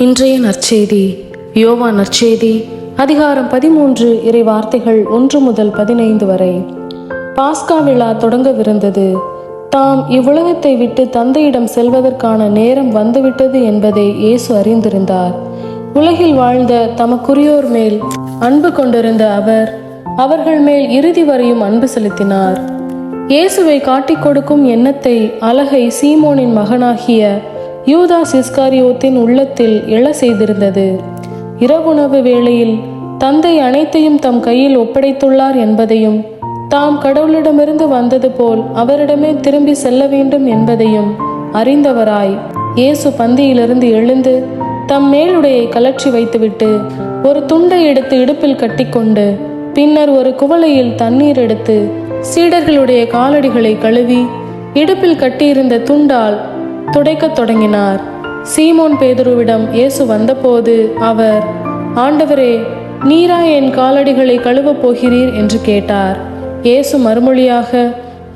இன்றைய நற்செய்தி யோவான் நற்செய்தி அதிகாரம் 13 இறை வார்த்தைகள் 1 முதல் 15 வரை. பாஸ்கா விழா தொடங்கவிருந்தது. தாம் இவ்வுலகத்தை விட்டு தந்தையிடம் செல்வதற்கான நேரம் வந்துவிட்டது என்பதை இயேசு அறிந்திருந்தார். உலகில் வாழ்ந்த தமக்குரியோர் மேல் அன்பு கொண்டிருந்த அவர்கள் மேல் இறுதி வரையும் அன்பு செலுத்தினார். இயேசுவை காட்டிக் கொடுக்கும் எண்ணத்தை அலகை சீமோனின் மகனாகிய யூதாஸ் இஸ்காரியோத்தின் உள்ளத்தில் எழ செய்திருந்தது. இரவுணவு வேளையில் தந்தை அனைத்தையும் தம் கையில் ஒப்படைத்துள்ளார் என்பதையும், தாம் கடவுளிடமிருந்து வந்தது போல் அவரிடமே திரும்பி செல்ல வேண்டும் என்பதையும் அறிந்தவராய் இயேசு பந்தியிலிருந்து எழுந்து தம் மேலுடையை கலற்றி வைத்துவிட்டு ஒரு துண்டை எடுத்து இடுப்பில் கட்டிக்கொண்டு பின்னர் ஒரு குவளையில் தண்ணீர் எடுத்து சீடர்களுடைய காலடிகளை கழுவி இடுப்பில் கட்டியிருந்த துண்டால் துடைக்கத் தொடங்கினார். சீமோன் பேதுருவிடம் இயேசு வந்தபோது அவர், ஆண்டவரே, நீரா என் காலடிகளை கழுவப் போகிறீர் என்று கேட்டார். இயேசு மறுமொழியாக,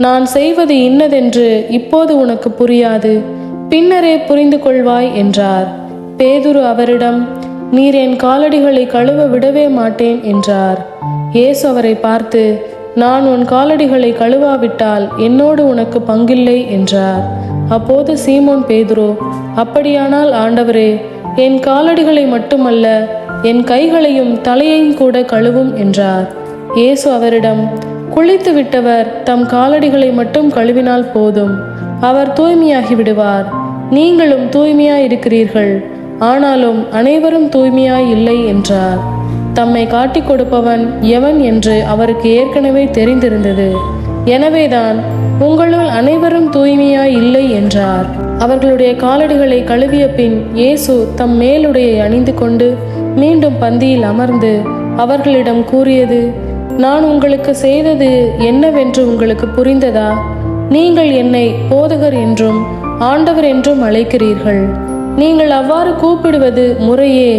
நான் செய்வது இன்னதென்று இப்போது உனக்கு புரியாது, பின்னரே புரிந்து கொள்வாய் என்றார். பேதுரு அவரிடம், நீர் என் காலடிகளை கழுவ விடவே மாட்டேன் என்றார். இயேசு அவரை பார்த்து, நான் உன் காலடிகளை கழுவாவிட்டால் என்னோடு உனக்கு பங்கில்லை என்றார். அப்போது சீமோன் பேதுரு, அப்படியானால் ஆண்டவரே, என் காலடிகளை மட்டுமல்ல என் கைகளையும் தலையையும் கூட கழுவும் என்றார். இயேசு அவரிடம், குளித்து விட்டவர் தம் காலடிகளை மட்டும் கழுவினால் போதும், அவர் தூய்மையாகி விடுவார். நீங்களும் தூய்மையாயிருக்கிறீர்கள், ஆனாலும் அனைவரும் தூய்மையாய் இல்லை என்றார். தம்மை காட்டிக் கொடுப்பவன் எவன் என்று அவருக்கு ஏற்கனவே தெரிந்திருந்தது. எனவேதான் உங்களுள் அனைவரும் தூய்மையாய் இல்லை என்றார். அவர்களுடைய காலடிகளை கழுவிய பின் இயேசு தம் மேலுடையை அணிந்து கொண்டு மீண்டும் பந்தியில் அமர்ந்து அவர்களிடம் கூறியது, நான் உங்களுக்கு செய்தது என்னவென்று உங்களுக்கு புரிந்ததா? நீங்கள் என்னை போதகர் என்றும் ஆண்டவர் என்றும் அழைக்கிறீர்கள். நீங்கள் அவ்வாறு கூப்பிடுவது முறையே.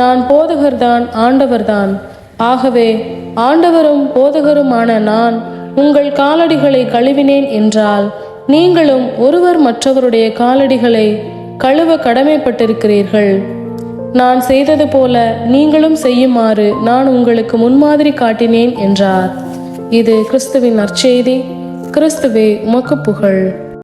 நான் போதகர்தான், ஆண்டவர்தான். ஆகவே ஆண்டவரும் போதகருமான நான் உங்கள் காலடிகளை கழுவினேன் என்றால், நீங்களும் ஒருவர் மற்றவருடைய காலடிகளை கழுவ கடமைப்பட்டிருக்கிறீர்கள். நான் செய்தது போல நீங்களும் செய்யுமாறு நான் உங்களுக்கு முன்மாதிரி காட்டினேன் என்றார். இது கிறிஸ்துவின் நற்செய்தி. கிறிஸ்துவே உமக்கு புகழ்.